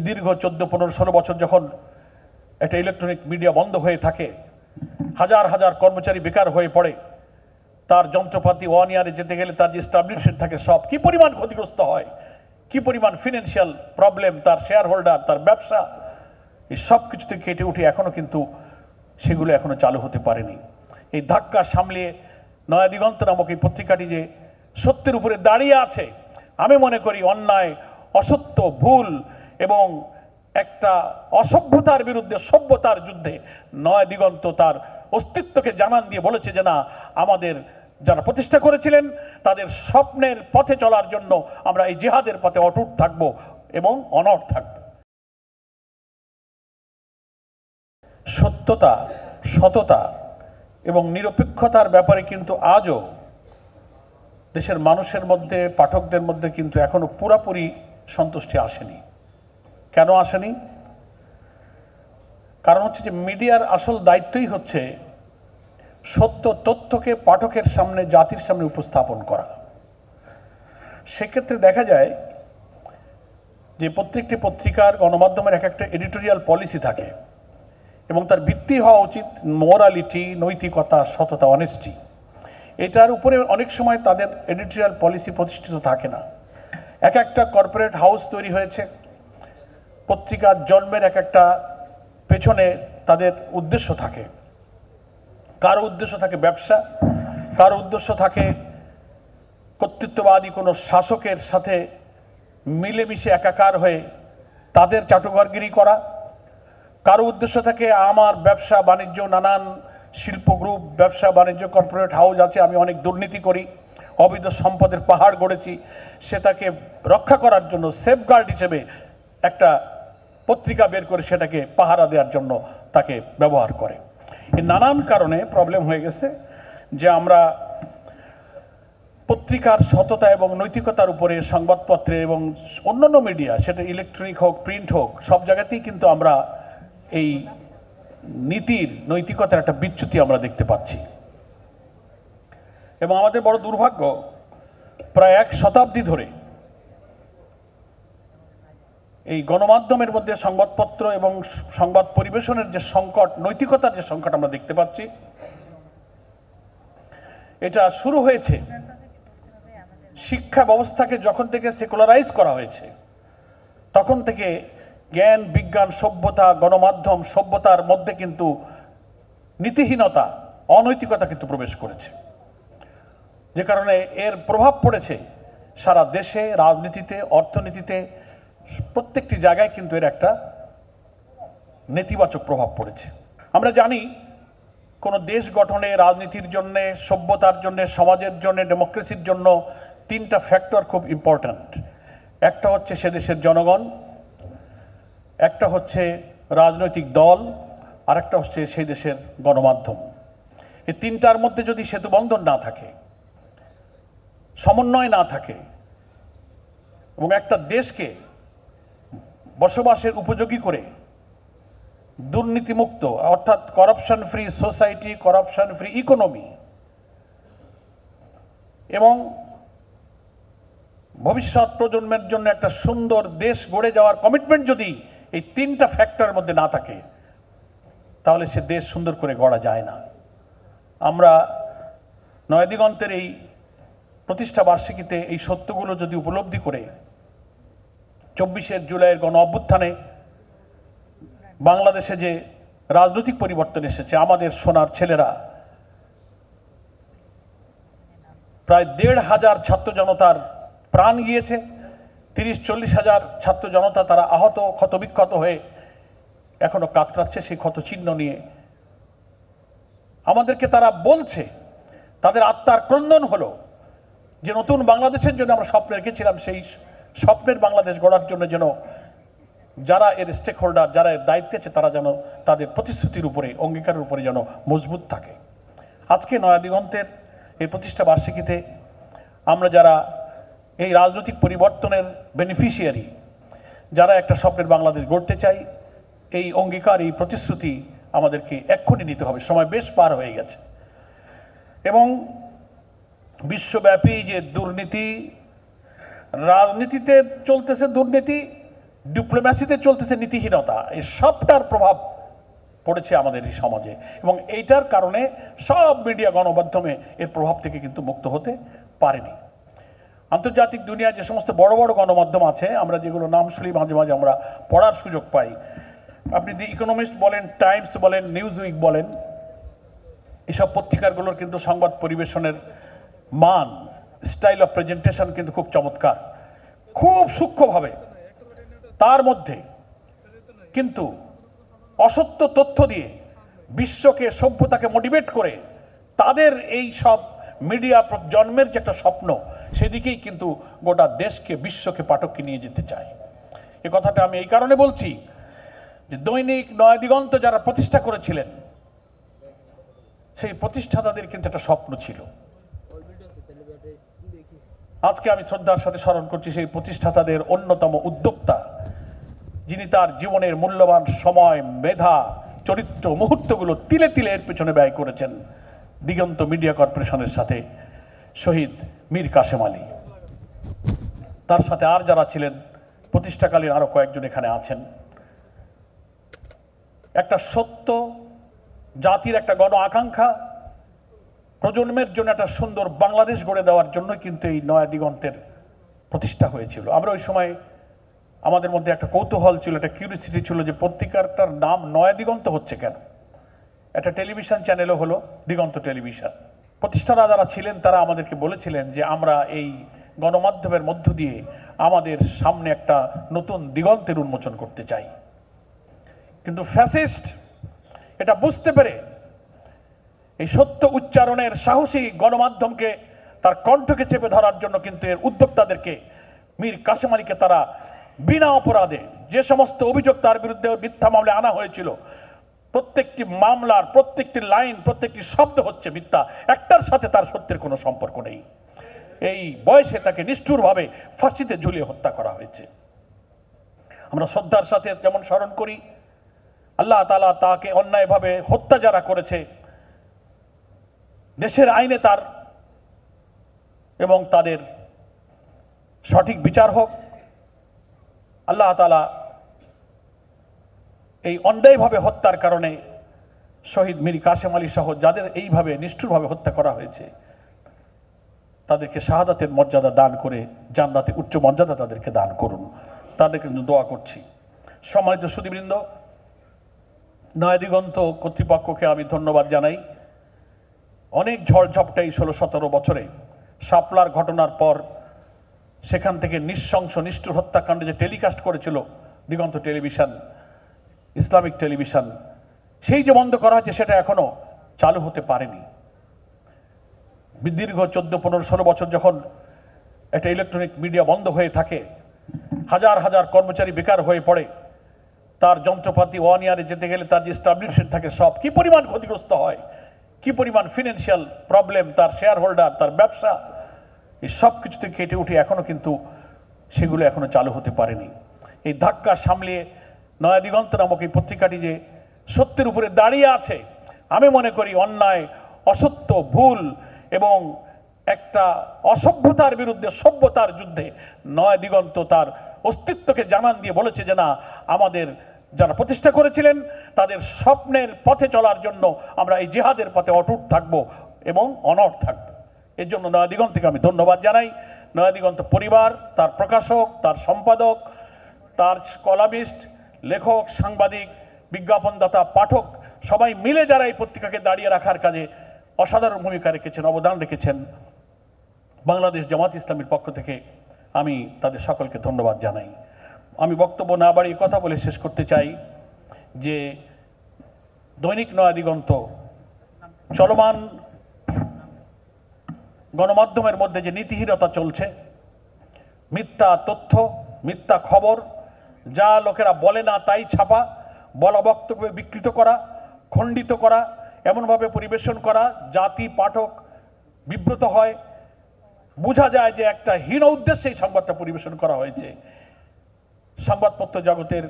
দীর্ঘ 14-15-16 বছর যখন একটা ইলেকট্রনিক মিডিয়া বন্ধ হয়ে থাকে, হাজার হাজার কর্মচারী বেকার হয়ে পড়ে, তার যন্ত্রপাতি 1 ইয়ারে যেতে গেলে তার যে এস্টাবলিশমেন্ট থাকে সব কি পরিমাণ ক্ষতিগ্রস্ত হয়, কি পরিমাণ ফিনান্সিয়াল প্রবলেম, তার শেয়ার হোল্ডার, তার ব্যবসা, এই সব কিছু থেকে কেটে উঠে এখনো কিন্তু সেগুলো এখনো চালু হতে পারেনি। এই ধাক্কা সামলিয়ে নয়া দিগন্ত নামক এই পত্রিকাটি যে সত্যের উপরে দাঁড়িয়ে আছে, আমি মনে করি অন্যায়, অসত্য, ভুল এবং একটা অসভ্যতার বিরুদ্ধে সভ্যতার যুদ্ধে নয়া দিগন্ত তার অস্তিত্বকে জানান দিয়ে বলেছে যে না, আমাদের যারা প্রতিষ্ঠা করেছিলেন তাদের স্বপ্নের পথে চলার জন্য আমরা এই জিহাদের পথে অটুট থাকব এবং অনড় থাকব। সত্যতা, সততা এবং নিরপেক্ষতার ব্যাপারে কিন্তু আজও দেশের মানুষের মধ্যে, পাঠকদের মধ্যে কিন্তু এখনো পুরাপুরি সন্তুষ্টি আসেনি। কেন আসেনি? কারণ হচ্ছে যে মিডিয়ার আসল দায়িত্বই হচ্ছে সত্য তথ্যকে পাঠকের সামনে, জাতির সামনে উপস্থাপন করা। সেক্ষেত্রে দেখা যায় যে প্রত্যেকটি পত্রিকার, গণমাধ্যমের এক একটা এডিটোরিয়াল পলিসি থাকে এবং তার ভিত্তি হওয়া উচিত মোরালিটি, নৈতিকতা, সততা, অনেস্টি। এটার উপরে অনেক সময় তাদের এডিটোরিয়াল পলিসি প্রতিষ্ঠিত থাকে না। এক একটা কর্পোরেট হাউস তৈরি হয়েছে, পত্রিকার জন্মের এক একটা পেছনে তাদের উদ্দেশ্য থাকে। কারো উদ্দেশ্য থাকে ব্যবসা, কারো উদ্দেশ্য থাকে কর্তৃত্ববাদী কোনো শাসকের সাথে মিলেমিশে একাকার হয়ে তাদের চাটুকারগিরি করা, কারো উদ্দেশ্য থাকে আমার ব্যবসা বাণিজ্য, নানান শিল্প গ্রুপ, ব্যবসা বাণিজ্য, কর্পোরেট হাউস আছে, আমি অনেক দুর্নীতি করি, অবৈধ সম্পদের পাহাড় গড়েছি, সেটাকে রক্ষা করার জন্য সেফগার্ড হিসেবে একটা পত্রিকা বের করে সেটাকে পাহারা দেওয়ার জন্য তাকে ব্যবহার করে। এই নানান কারণে প্রবলেম হয়ে গেছে যে আমরা পত্রিকার সততা এবং নৈতিকতার উপরে সংবাদপত্রে এবং অন্যান্য মিডিয়া, সেটা ইলেকট্রনিক হোক, প্রিন্ট হোক, সব জায়গাতেই কিন্তু আমরা এই নীতির, নৈতিকতার একটা বিচ্যুতি আমরা দেখতে পাচ্ছি। এবং আমাদের বড় দুর্ভাগ্য, প্রায় 1 শতাব্দী ধরে এই গণমাধ্যমের মধ্যে সংবাদপত্র এবং সংবাদ পরিবেশনের যে সংকট, নৈতিকতার যে সংকট আমরা দেখতে পাচ্ছি, এটা শুরু হয়েছে শিক্ষা ব্যবস্থাকে যখন থেকে সেকুলারাইজ করা হয়েছে, তখন থেকে জ্ঞান, বিজ্ঞান, সভ্যতা, গণমাধ্যম, সভ্যতার মধ্যে কিন্তু নীতিহীনতা, অনৈতিকতা কিন্তু প্রবেশ করেছে, যে কারণে এর প্রভাব পড়েছে সারা দেশে, রাজনীতিতে, অর্থনীতিতে, প্রত্যেকটি জায়গায় কিন্তু এর একটা নেতিবাচক প্রভাব পড়েছে। আমরা জানি কোনো দেশ গঠনে, রাজনীতির জন্যে, সভ্যতার জন্যে, সমাজের জন্যে, ডেমোক্রেসির জন্য 3টা ফ্যাক্টর খুব ইম্পর্ট্যান্ট। একটা হচ্ছে সে দেশের জনগণ, একটা হচ্ছে রাজনৈতিক দল, আর একটা হচ্ছে সেই দেশের গণমাধ্যম। এই 3টার মধ্যে যদি সেতুবন্ধন না থাকে, সমন্বয় না থাকে এবং একটা দেশকে বসবাসের উপযোগী করে দুর্নীতিমুক্ত, অর্থাৎ corruption free society, corruption free economy এবং ভবিষ্যৎ প্রজন্মের জন্য একটা সুন্দর দেশ গড়ে যাওয়ার কমিটমেন্ট যদি এই 3টা ফ্যাক্টরের মধ্যে না থাকে, তাহলে সে দেশ সুন্দর করে গড়া যায় না। আমরা নয়া দিগন্তের এই প্রতিষ্ঠা বার্ষিকীতে এই সত্যগুলো যদি উপলব্ধি করে 24শে জুলাইয়ের গণ অভ্যুত্থানে বাংলাদেশে যে রাজনৈতিক পরিবর্তন এসেছে, আমাদের সোনার ছেলেরা প্রায় 1,500 ছাত্র জনতার প্রাণ গিয়েছে, 30-40 হাজার ছাত্র জনতা তারা আহত, ক্ষতবিক্ষত হয়ে এখনো কাতরাচ্ছে সেই ক্ষত চিহ্ন নিয়ে। আমাদেরকে তারা বলছে, তাদের আত্মার ক্রন্দন হলো যে নতুন বাংলাদেশের জন্য আমরা স্বপ্ন রেখেছিলাম, সেই স্বপ্নের বাংলাদেশ গড়ার জন্য যেন যারা এর স্টেক হোল্ডার, যারা এর দায়িত্বে আছে, তারা যেন তাদের প্রতিশ্রুতির উপরে, অঙ্গীকারের উপরে যেন মজবুত থাকে। আজকে নয়া দিগন্তের এই প্রতিষ্ঠা বার্ষিকীতে আমরা যারা এই রাজনৈতিক পরিবর্তনের বেনিফিশিয়ারি, যারা একটা স্বপ্নের বাংলাদেশ গড়তে চাই, এই অঙ্গীকার, এই প্রতিশ্রুতি আমাদেরকে এক্ষুনি নিতে হবে। সময় বেশ পার হয়ে গেছে এবং বিশ্বব্যাপী যে দুর্নীতি, রাজনীতিতে চলতেছে দুর্নীতি, ডিপ্লোম্যাসিতে চলতেছে নীতিহীনতা, এই সবটার প্রভাব পড়েছে আমাদের এই সমাজে, এবং এইটার কারণে সব মিডিয়া গণমাধ্যমে এর প্রভাব থেকে কিন্তু মুক্ত হতে পারেনি। আন্তর্জাতিক দুনিয়ায় যে সমস্ত বড় বড় গণমাধ্যম আছে, আমরা যেগুলো নাম শুনি মাঝে মাঝে আমরা পড়ার সুযোগ পাই, আপনি দি ইকোনমিস্ট বলেন, টাইমস বলেন, নিউজ উইক বলেন, এসব পত্রিকাগুলোর কিন্তু সংবাদ পরিবেশনের মান, স্টাইল অফ প্রেজেন্টেশন কিন্তু খুব চমৎকার, খুব সূক্ষ্মভাবে তার মধ্যে কিন্তু অসত্য তথ্য দিয়ে বিশ্বকে, সভ্যতাকে মোটিভেট করে তাদের এই সব মিডিয়া জন্মের যে একটা স্বপ্ন, সেদিকেই কিন্তু গোটা দেশকে, বিশ্বকে, পাঠককে নিয়ে যেতে চায়। এ কথাটা আমি এই কারণে বলছি যে দৈনিক নয়াদিগন্ত যারা প্রতিষ্ঠা করেছিলেন, সেই প্রতিষ্ঠাতাদের কিন্তু একটা স্বপ্ন ছিল। আজকে আমি শ্রদ্ধার সাথে স্মরণ করছি সেই প্রতিষ্ঠাতাদের অন্যতম উদ্যোক্তা, যিনি তার জীবনের মূল্যবান সময়, মেধা, চরিত্র, মুহূর্তগুলো তিলে তিলে এর পেছনে ব্যয় করেছেন, দিগন্ত মিডিয়া কর্পোরেশনের সাথে শহীদ মীর কাসেম আলী। তার সাথে আর যারা ছিলেন প্রতিষ্ঠাকালীন আরো কয়েকজন এখানে আছেন। একটা সত্য, জাতির একটা গণ আকাঙ্ক্ষা, প্রজন্মের জন্য একটা সুন্দর বাংলাদেশ গড়ে দেওয়ার জন্য কিন্তু এই নয়া দিগন্তের প্রতিষ্ঠা হয়েছিল। আমরা ওই সময় আমাদের মধ্যে একটা কৌতূহল ছিল, একটা কিউরিয়াসিটি ছিল যে পত্রিকাটার নাম নয়া দিগন্ত হচ্ছে কেন। একটা টেলিভিশন চ্যানেলও হলো দিগন্ত টেলিভিশন। প্রতিষ্ঠাতা যারা ছিলেন তারা আমাদেরকে বলেছিলেন যে আমরা এই গণমাধ্যমের মধ্য দিয়ে আমাদের সামনে একটা নতুন দিগন্তের উন্মোচন করতে চাই। কিন্তু ফ্যাসিস্ট এটা বুঝতে পেরে এই সত্য উচ্চারণের সাহসী গণমাধ্যমকে, তার কণ্ঠকে চেপে ধরার জন্য কিন্তু এর উদ্যোক্তাদেরকে, মীর কাসেম আলীকে তারা বিনা অপরাধে যে সমস্ত অভিযোগ তার বিরুদ্ধে মিথ্যা মামলায় আনা হয়েছিল, প্রত্যেকটি মামলার প্রত্যেকটি লাইন, প্রত্যেকটি শব্দ হচ্ছে মিথ্যা, একটার সাথে তার সত্যের কোনো সম্পর্ক নেই। এই বয়সে তাকে নিষ্ঠুরভাবে ফাঁসিতে ঝুলিয়ে হত্যা করা হয়েছে। আমরা শ্রদ্ধার সাথে যেমন স্মরণ করি, আল্লাহ তাআলা তাকে অন্যায়ভাবে হত্যা যারা করেছে, দেশের আইনে তার এবং তাদের সঠিক বিচার হোক। আল্লাহ তাআলা এই অন্যায়ভাবে হত্যার কারণে শহীদ মীর কাসেম আলী সহ যাদের এইভাবে নিষ্ঠুরভাবে হত্যা করা হয়েছে, তাদেরকে শাহাদাতের মর্যাদা দান করে জান্নাতে উচ্চ মর্যাদা তাদেরকে দান করুন, তাদেরকে দোয়া করছি। সম্মানিত সুধীবৃন্দ, নয়া দিগন্ত কর্তৃপক্ষকে আমি ধন্যবাদ জানাই। অনেক ঝড়ঝাপটাই 16-17 বছরে শাপলার ঘটনার পর সেখান থেকে নৃশংস নিষ্ঠুর হত্যাকাণ্ড যে টেলিকাস্ট করেছিল দিগন্ত টেলিভিশন, ইসলামিক টেলিভিশন, সেই যে বন্ধ করা হয়েছে সেটা এখনো চালু হতে পারেনি। দীর্ঘ 14-15-16 বছর যখন একটা ইলেকট্রনিক মিডিয়া বন্ধ হয়ে থাকে, হাজার হাজার কর্মচারী বেকার হয়ে পড়ে, তার যন্ত্রপাতি ওয়ান ইয়ারে যেতে গেলে তার যে এস্টাবলিশমেন্ট থাকে সব কি পরিমাণ ক্ষতিগ্রস্ত হয়, কি পরিমাণ ফিনান্সিয়াল প্রবলেম, তার শেয়ার হোল্ডার, তার ব্যবসা, এই সব কিছু থেকে কেটে উঠে এখনো কিন্তু সেগুলো এখনো চালু হতে পারেনি। এই ধাক্কা সামলিয়ে নয়া দিগন্ত নামক এই পত্রিকাটি যে সত্যের উপরে দাঁড়িয়ে আছে, আমি মনে করি অন্যায়, অসত্য, ভুল এবং একটা অসভ্যতার বিরুদ্ধে সভ্যতার যুদ্ধে নয়া দিগন্ত তার অস্তিত্বকে জানান দিয়ে বলেছে যে না, আমাদের যারা প্রতিষ্ঠা করেছিলেন তাদের স্বপ্নের পথে চলার জন্য আমরা এই জিহাদের পথে অটুট থাকব এবং অনড় থাকব। এর জন্য নয়া দিগন্তকে আমি ধন্যবাদ জানাই। নয়া দিগন্ত পরিবার, তার প্রকাশক, তার সম্পাদক, তার কলামিস্ট, লেখক, সাংবাদিক, বিজ্ঞাপনদাতা, পাঠক, সবাই মিলে যারা এই পত্রিকাকে দাঁড়িয়ে রাখার কাজে অসাধারণ ভূমিকা রেখেছেন, অবদান রেখেছেন, বাংলাদেশ জামাত ইসলামীর পক্ষ থেকে আমি তাদের সকলকে ধন্যবাদ জানাই। আমি বক্তব্য না বাড়িয়ে কথা বলে শেষ করতে চাই যে দৈনিক নয়া দিগন্ত চলমান গণমাধ্যমের মধ্যে যে নীতিহীনতা চলছে, মিথ্যা তথ্য, মিথ্যা খবর, যা লোকেরা বলে না তাই ছাপা, বলা বক্তব্য বিকৃত করা, খণ্ডিত করা, এমনভাবে পরিবেশন করা জাতি, পাঠক বিব্রত হয়, বোঝা যায় যে একটা হীন উদ্দেশ্যে এই সংবাদটা পরিবেশন করা হয়েছে। সংবাদপত্র জগতের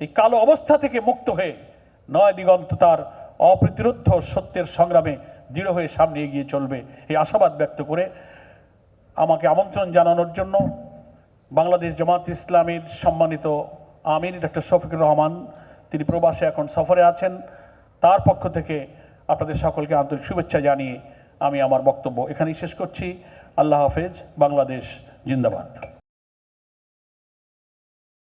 এই কালো অবস্থা থেকে মুক্ত হয়ে নয়া দিগন্ত তার অপ্রতিরোধ্য সত্যের সংগ্রামে দৃঢ় হয়ে সামনে এগিয়ে চলবে, এই আশাবাদ ব্যক্ত করে আমাকে আমন্ত্রণ জানানোর জন্য বাংলাদেশ জামাত ইসলামীর সম্মানিত আমির ডক্টর শফিকুর রহমান, তিনি প্রবাসে এখন সফরে আছেন। তার পক্ষ থেকে আপনাদের সকলকে আন্তরিক শুভেচ্ছা জানিয়ে আমি আমার বক্তব্য এখানেই শেষ করছি। আল্লাহ হাফেজ। বাংলাদেশ জিন্দাবাদ।